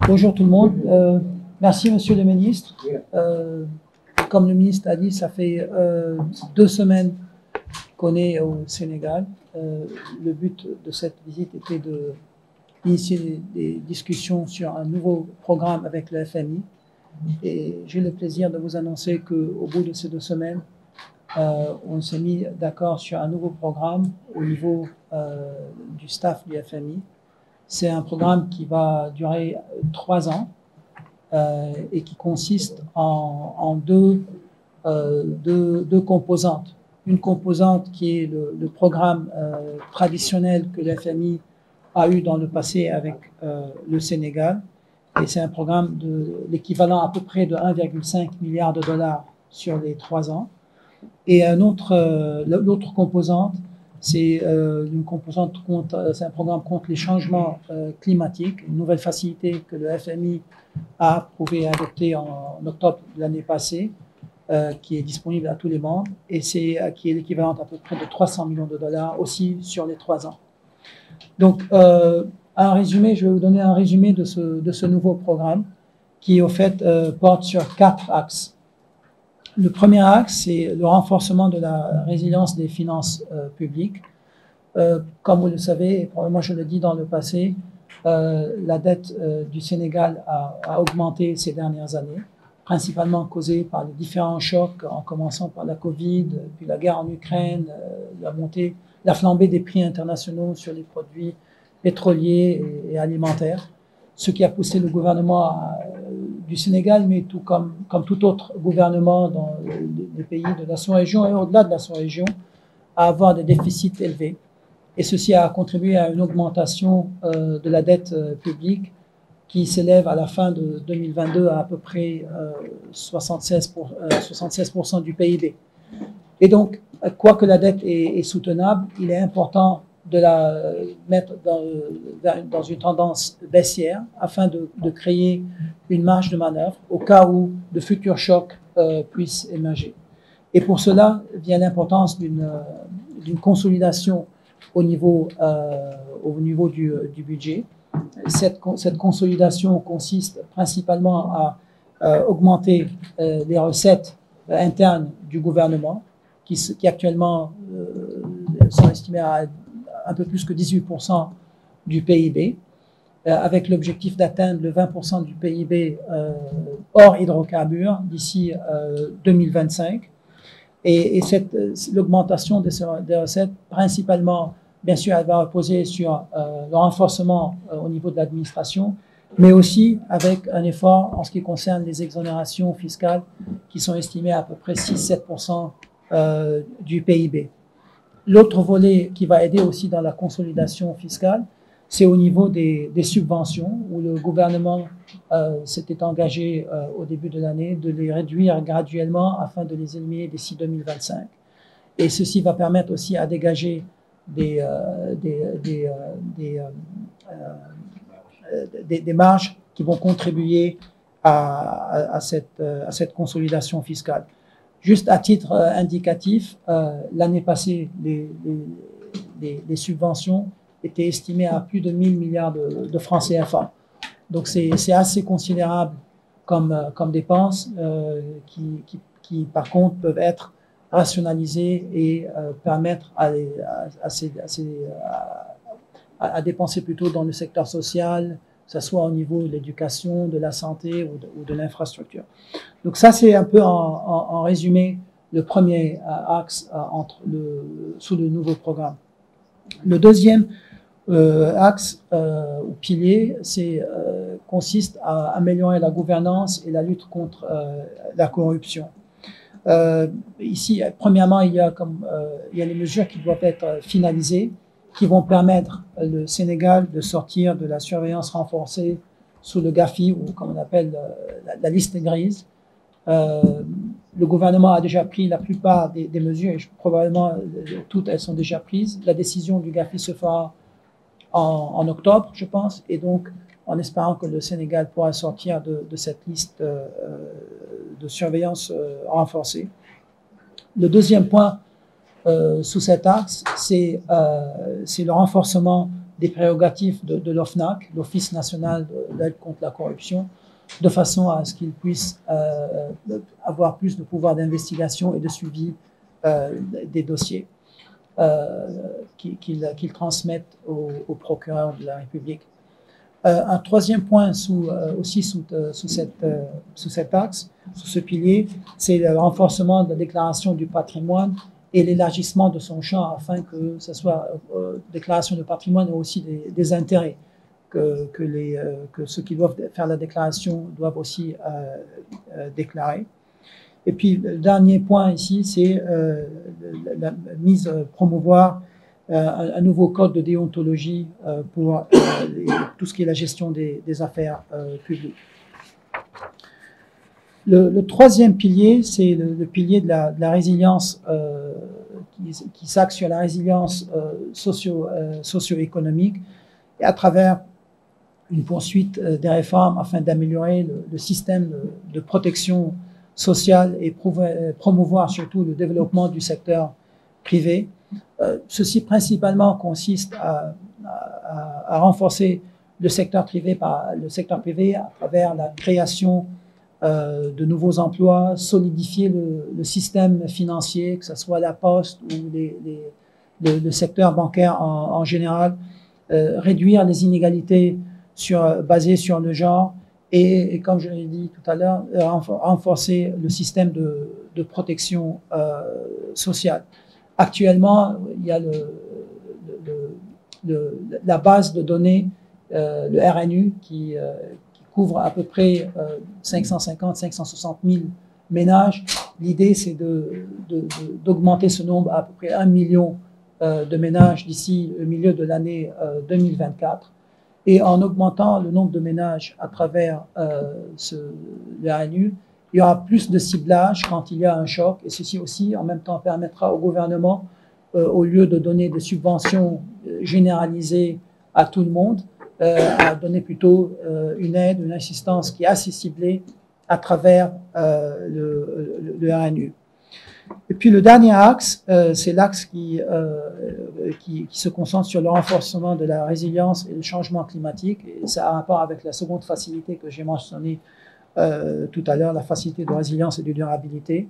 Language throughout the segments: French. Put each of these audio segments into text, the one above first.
Bonjour tout le monde. Merci Monsieur le Ministre. Comme le ministre a dit, ça fait 2 semaines qu'on est au Sénégal. Le but de cette visite était d'initier des discussions sur un nouveau programme avec le FMI. Et j'ai le plaisir de vous annoncer qu'au bout de ces 2 semaines, on s'est mis d'accord sur un nouveau programme au niveau du staff du FMI. C'est un programme qui va durer 3 ans et qui consiste en deux composantes. Une composante qui est le programme traditionnel que le FMI a eu dans le passé avec le Sénégal. Et c'est un programme de l'équivalent à peu près de 1,5 milliard de dollars sur les 3 ans. Et l'autre composante, c'est une composante c'est un programme contre les changements climatiques, une nouvelle facilité que le FMI a approuvé et adoptée en octobre de l'année passée, qui est disponible à tous les membres, et qui est l'équivalent à peu près de 300 millions de dollars aussi sur les 3 ans. Donc, un résumé, je vais vous donner un résumé de ce nouveau programme qui, au fait, porte sur 4 axes. Le premier axe, c'est le renforcement de la résilience des finances publiques. Comme vous le savez, et probablement je l'ai dit dans le passé, la dette du Sénégal a augmenté ces dernières années, principalement causée par les différents chocs, en commençant par la Covid, puis la guerre en Ukraine, la flambée des prix internationaux sur les produits pétroliers et alimentaires, ce qui a poussé le gouvernement du Sénégal, mais comme tout autre gouvernement dans les pays de la sous-région et au-delà de la sous-région, à avoir des déficits élevés. Et ceci a contribué à une augmentation de la dette publique qui s'élève à la fin de 2022 à peu près 76% du PIB. Et donc, quoique la dette est soutenable, il est important de la mettre dans une tendance baissière afin de créer une marge de manœuvre au cas où de futurs chocs puissent émerger. Et pour cela vient l'importance d'une consolidation au niveau du budget. Cette consolidation consiste principalement à augmenter les recettes internes du gouvernement qui actuellement sont estimées à un peu plus que 18% du PIB, avec l'objectif d'atteindre le 20% du PIB hors hydrocarbures d'ici 2025. Et l'augmentation des recettes, principalement, bien sûr, elle va reposer sur le renforcement au niveau de l'administration, mais aussi avec un effort en ce qui concerne les exonérations fiscales qui sont estimées à peu près 6-7% du PIB. L'autre volet qui va aider aussi dans la consolidation fiscale, c'est au niveau des subventions, où le gouvernement s'était engagé au début de l'année de les réduire graduellement afin de les éliminer d'ici 2025. Et ceci va permettre aussi à dégager des marges qui vont contribuer à cette consolidation fiscale. Juste à titre indicatif, l'année passée, les subventions étaient estimées à plus de 1000 milliards de francs CFA. Donc c'est assez considérable comme dépenses qui par contre peuvent être rationalisées et permettre à dépenser plutôt dans le secteur social, que ce soit au niveau de l'éducation, de la santé ou de l'infrastructure. Donc ça, c'est un peu en résumé le premier axe sous le nouveau programme. Le deuxième axe ou pilier, consiste à améliorer la gouvernance et la lutte contre la corruption. Ici, premièrement, il y a les mesures qui doivent être finalisées, qui vont permettre le Sénégal de sortir de la surveillance renforcée sous le GAFI, ou comme on appelle la liste grise. Le gouvernement a déjà pris la plupart des mesures, et probablement toutes elles sont déjà prises. La décision du GAFI se fera en octobre, je pense, et donc en espérant que le Sénégal pourra sortir de cette liste de surveillance renforcée. Le deuxième point sous cet axe, c'est le renforcement des prérogatives de l'OFNAC, l'Office national de lutte contre la corruption, de façon à ce qu'il puisse avoir plus de pouvoir d'investigation et de suivi des dossiers qu'ils transmettent au procureur de la République. Un troisième point aussi sous cet axe, sous ce pilier, c'est le renforcement de la déclaration du patrimoine et l'élargissement de son champ afin que ce soit déclaration de patrimoine mais aussi des intérêts, que ceux qui doivent faire la déclaration doivent aussi déclarer. Et puis le dernier point ici, c'est la mise, promouvoir un nouveau code de déontologie pour tout ce qui est la gestion des affaires publiques. Le troisième pilier, c'est le pilier de la résilience qui s'axe sur la résilience socio-économique et à travers une poursuite des réformes afin d'améliorer le système de protection sociale et promouvoir surtout le développement du secteur privé. Ceci principalement consiste à renforcer le secteur privé à travers la création de nouveaux emplois, solidifier le système financier, que ce soit la poste ou le secteur bancaire en général, réduire les inégalités basées sur le genre et comme je l'ai dit tout à l'heure, renforcer le système de protection sociale. Actuellement, il y a la base de données, le RNU, qui couvre à peu près 550-560 000 ménages. L'idée, c'est d'augmenter ce nombre à peu près 1 million de ménages d'ici le milieu de l'année 2024. Et en augmentant le nombre de ménages à travers le RNU, il y aura plus de ciblage quand il y a un choc. Et ceci aussi, en même temps, permettra au gouvernement, au lieu de donner des subventions généralisées à tout le monde, à donner plutôt une aide, une assistance qui est assez ciblée à travers le RNU. Et puis le dernier axe, c'est l'axe qui se concentre sur le renforcement de la résilience et le changement climatique. Et ça a un rapport avec la seconde facilité que j'ai mentionnée tout à l'heure, la facilité de résilience et de durabilité.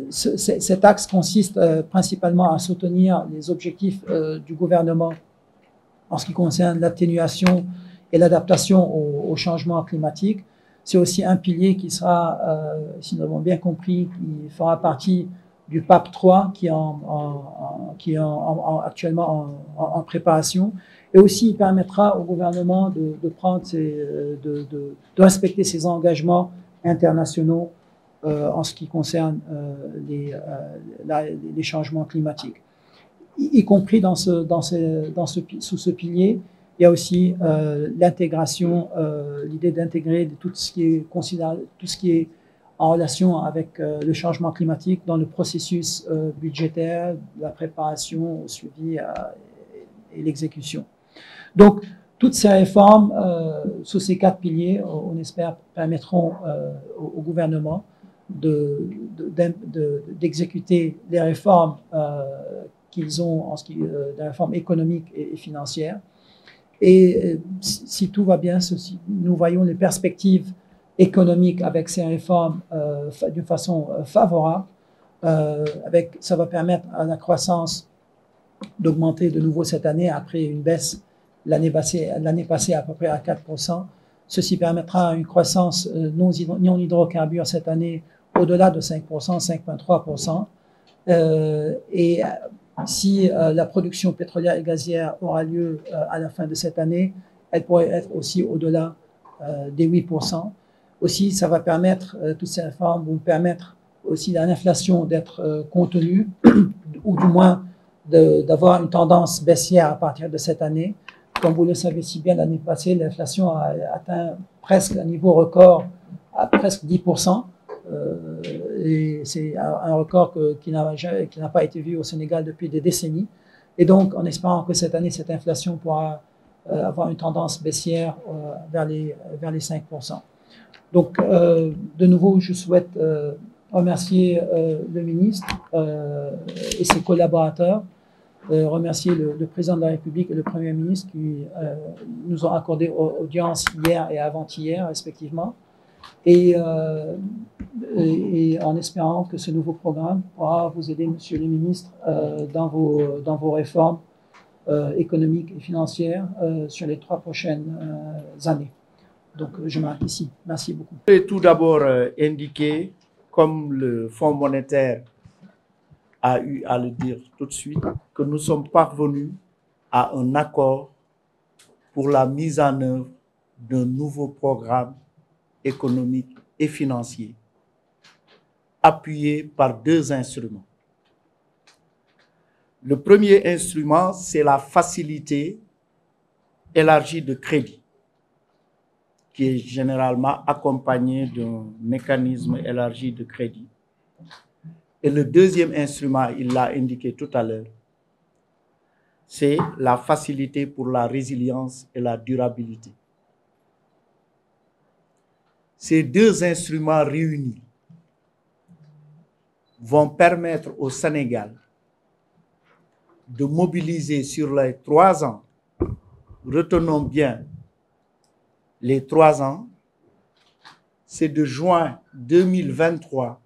Cet axe consiste principalement à soutenir les objectifs du gouvernement en ce qui concerne l'atténuation et l'adaptation au changement climatique. C'est aussi un pilier qui sera, si nous avons bien compris, qui fera partie du PAP 3 qui est actuellement en préparation. Et aussi, il permettra au gouvernement de respecter ses engagements internationaux en ce qui concerne les changements climatiques. Y compris sous ce pilier, il y a aussi l'intégration, l'idée d'intégrer tout ce qui est en relation avec le changement climatique dans le processus budgétaire, la préparation, au suivi et l'exécution. Donc, toutes ces réformes sous ces 4 piliers, on espère, permettront au gouvernement d'exécuter les réformes qu'ils ont des réformes économiques et financières. Et si tout va bien, nous voyons les perspectives économiques avec ces réformes d'une façon favorable. Ça va permettre à la croissance d'augmenter de nouveau cette année après une baisse l'année passée à peu près à 4%. Ceci permettra une croissance non hydrocarbures cette année au-delà de 5%, 5,3%. Et si la production pétrolière et gazière aura lieu à la fin de cette année, elle pourrait être aussi au-delà des 8%. Aussi, ça va permettre, toutes ces réformes vont permettre aussi à l'inflation d'être contenue, ou du moins d'avoir une tendance baissière à partir de cette année. Comme vous le savez si bien, l'année passée, l'inflation a atteint presque un niveau record à presque 10%. Et c'est un record qui n'a pas été vu au Sénégal depuis des décennies. Et donc, en espérant que cette année, cette inflation pourra avoir une tendance baissière vers les 5%. Donc, de nouveau, je souhaite remercier le ministre et ses collaborateurs remercier le président de la République et le Premier ministre qui nous ont accordé audience hier et avant-hier, respectivement. Et en espérant que ce nouveau programme pourra vous aider, monsieur le ministre, dans vos réformes économiques et financières sur les 3 prochaines années. Donc, je m'arrête ici. Merci beaucoup. Je vais tout d'abord indiquer, comme le Fonds monétaire a eu à le dire tout de suite, que nous sommes parvenus à un accord pour la mise en œuvre d'un nouveau programme économique et financier, appuyé par 2 instruments. Le premier instrument, c'est la facilité élargie de crédit, qui est généralement accompagnée d'un mécanisme élargi de crédit. Et le deuxième instrument, il l'a indiqué tout à l'heure, c'est la facilité pour la résilience et la durabilité. Ces 2 instruments réunis vont permettre au Sénégal de mobiliser sur les 3 ans, retenons bien les 3 ans, c'est de juin 2023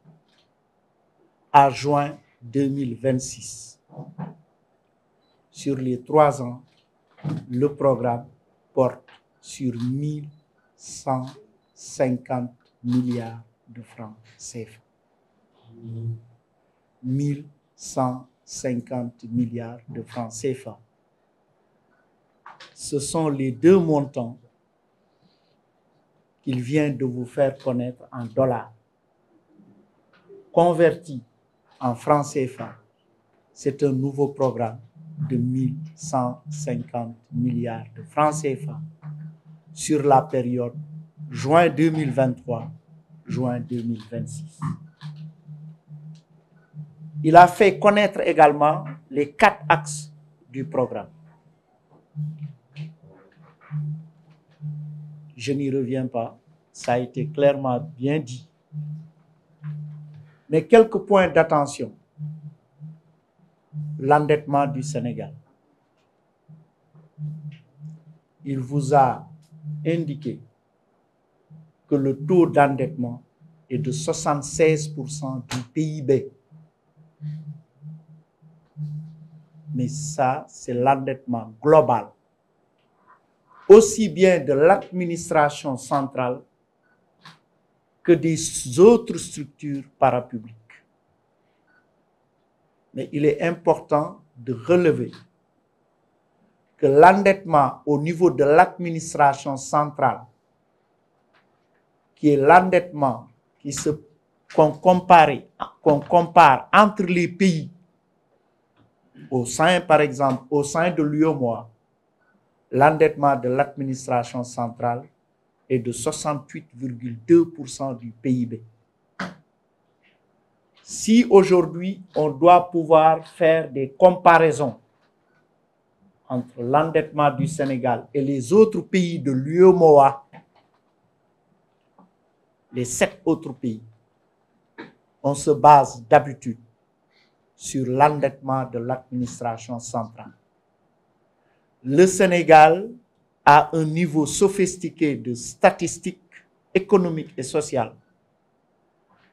à juin 2026. Sur les 3 ans, le programme porte sur 1150 milliards de francs CFA. 1150 milliards de francs CFA. Ce sont les 2 montants qu'il vient de vous faire connaître en dollars. Converti en francs CFA, c'est un nouveau programme de 1150 milliards de francs CFA sur la période juin 2023, juin 2026. Il a fait connaître également les 4 axes du programme. Je n'y reviens pas, ça a été clairement bien dit. Mais quelques points d'attention. L'endettement du Sénégal. Il vous a indiqué que le taux d'endettement est de 76% du PIB. Mais ça, c'est l'endettement global, aussi bien de l'administration centrale que des autres structures parapubliques. Mais il est important de relever que l'endettement au niveau de l'administration centrale, qui est l'endettement qu'on compare entre les pays, au sein, par exemple, au sein de l'UEMOA, l'endettement de l'administration centrale est de 68,2% du PIB. Si aujourd'hui, on doit pouvoir faire des comparaisons entre l'endettement du Sénégal et les autres pays de l'UEMOA, les 7 autres pays, on se base d'habitude sur l'endettement de l'administration centrale. Le Sénégal a un niveau sophistiqué de statistiques économiques et sociales,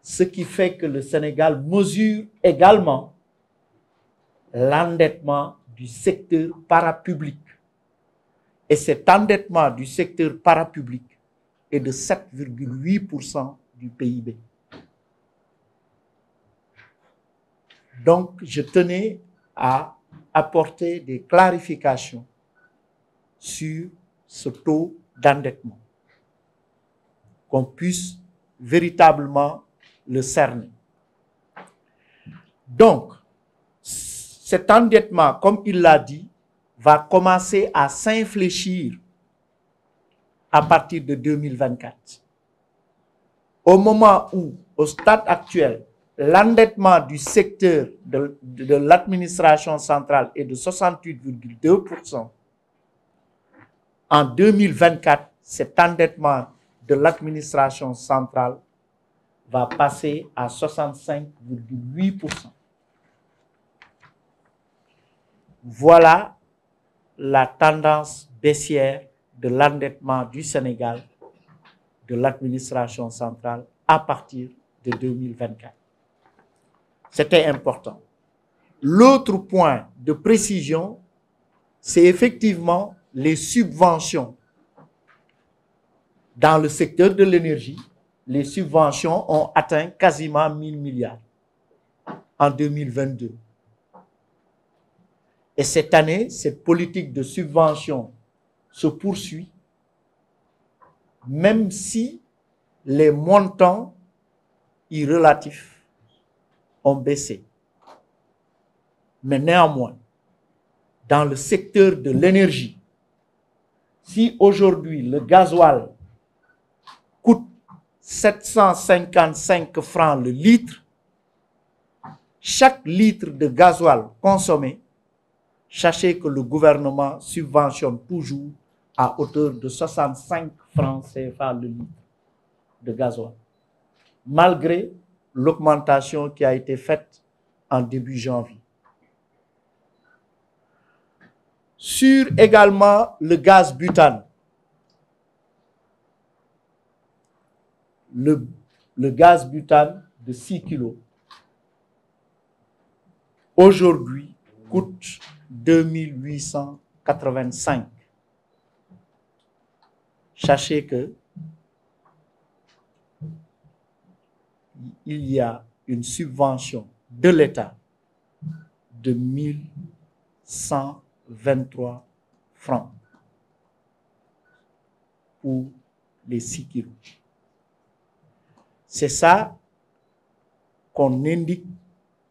ce qui fait que le Sénégal mesure également l'endettement du secteur parapublic. Et cet endettement du secteur parapublic est de 7,8% du PIB. Donc, je tenais à apporter des clarifications sur ce taux d'endettement, qu'on puisse véritablement le cerner. Donc, cet endettement, comme il l'a dit, va commencer à s'infléchir à partir de 2024. Au moment où, au stade actuel, l'endettement du secteur de l'administration centrale est de 68,2%, en 2024, cet endettement de l'administration centrale va passer à 65,8%. voilà la tendance baissière de l'endettement du Sénégal, de l'administration centrale, à partir de 2024. C'était important. L'autre point de précision, c'est effectivement les subventions. Dans le secteur de l'énergie, les subventions ont atteint quasiment 1 000 milliards en 2022. Et cette année, cette politique de subvention se poursuit, même si les montants irrelatifs ont baissé. Mais néanmoins, dans le secteur de l'énergie, si aujourd'hui le gasoil coûte 755 francs le litre, chaque litre de gasoil consommé, sachez que le gouvernement subventionne toujours à hauteur de 65 francs CFA le litre de gasoil, malgré l'augmentation qui a été faite en début janvier. Sur également le gaz butane, le gaz butane de 6 kg, aujourd'hui coûte 2885. Sachez que il y a une subvention de l'État de 1123 francs pour les 6 kilos. C'est ça qu'on indique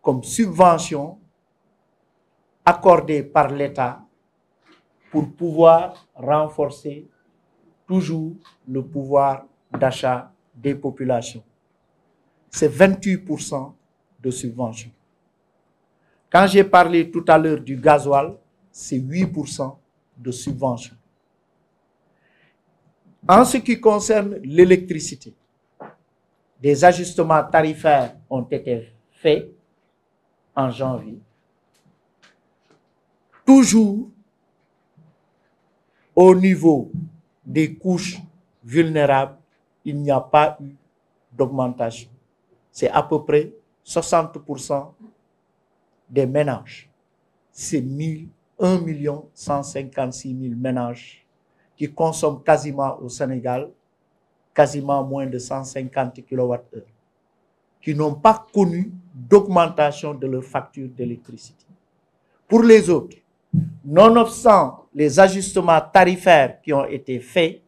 comme subvention accordée par l'État pour pouvoir renforcer toujours le pouvoir d'achat des populations. C'est 28% de subvention. Quand j'ai parlé tout à l'heure du gasoil, c'est 8% de subvention. En ce qui concerne l'électricité, des ajustements tarifaires ont été faits en janvier. Toujours au niveau des couches vulnérables, il n'y a pas eu d'augmentation. C'est à peu près 60% des ménages. C'est 1 156 000 ménages qui consomment quasiment au Sénégal, quasiment moins de 150 kWh, qui n'ont pas connu d'augmentation de leur facture d'électricité. Pour les autres, nonobstant les ajustements tarifaires qui ont été faits,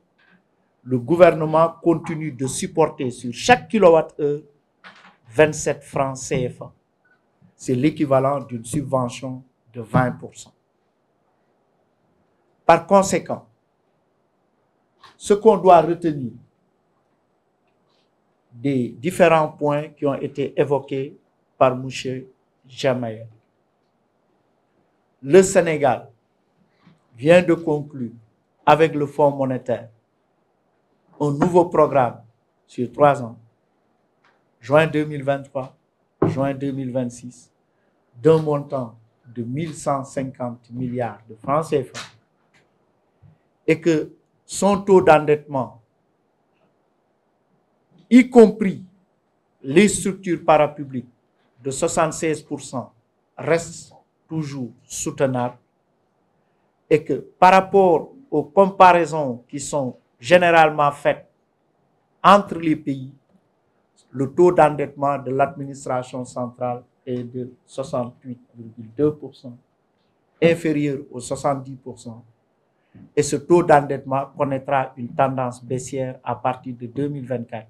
le gouvernement continue de supporter sur chaque kilowattheure 27 francs CFA. C'est l'équivalent d'une subvention de 20%. Par conséquent, ce qu'on doit retenir des différents points qui ont été évoqués par M. Jamaïa. Le Sénégal vient de conclure avec le Fonds monétaire un nouveau programme sur 3 ans, juin 2023, juin 2026, d'un montant de 1150 milliards de francs CFA, et que son taux d'endettement, y compris les structures parapubliques de 76%, reste toujours soutenable, et que par rapport aux comparaisons qui sont généralement faites entre les pays, le taux d'endettement de l'administration centrale est de 68,2%, inférieur aux 70%. Et ce taux d'endettement connaîtra une tendance baissière à partir de 2024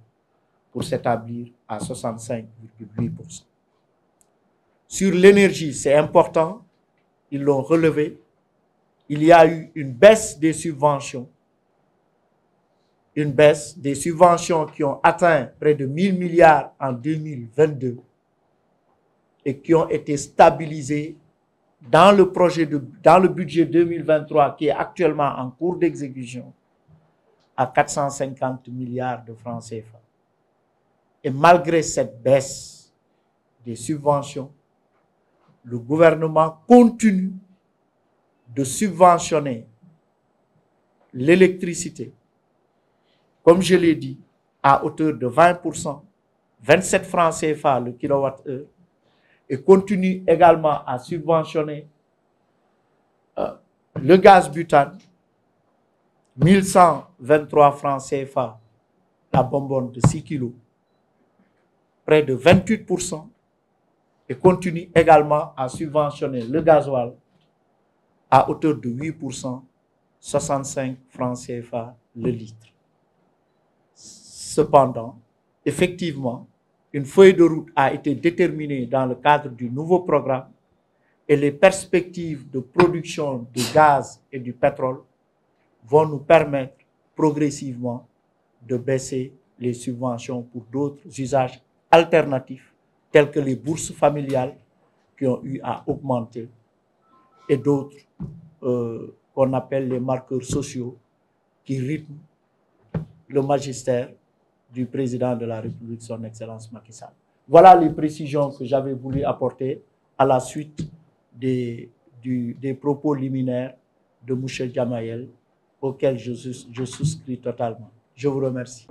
pour s'établir à 65,8%. Sur l'énergie, c'est important, ils l'ont relevé, il y a eu une baisse des subventions, qui ont atteint près de 1 000 milliards en 2022 et qui ont été stabilisées dans le budget 2023 qui est actuellement en cours d'exécution à 450 milliards de francs CFA. Et malgré cette baisse des subventions, le gouvernement continue de subventionner l'électricité, comme je l'ai dit, à hauteur de 20%, 27 francs CFA le kilowattheure, et continue également à subventionner le gaz butane, 1123 francs CFA la bonbonne de 6 kg, près de 28%, et continue également à subventionner le gasoil à hauteur de 8%, 65 francs CFA le litre. Cependant, effectivement, une feuille de route a été déterminée dans le cadre du nouveau programme et les perspectives de production du gaz et du pétrole vont nous permettre progressivement de baisser les subventions pour d'autres usages alternatifs tels que les bourses familiales qui ont eu à augmenter et d'autres qu'on appelle les marqueurs sociaux qui rythment le magistère du président de la République, son Excellence Macky Sall. Voilà les précisions que j'avais voulu apporter à la suite des propos liminaires de M. Djamayel, auxquels je souscris totalement. Je vous remercie.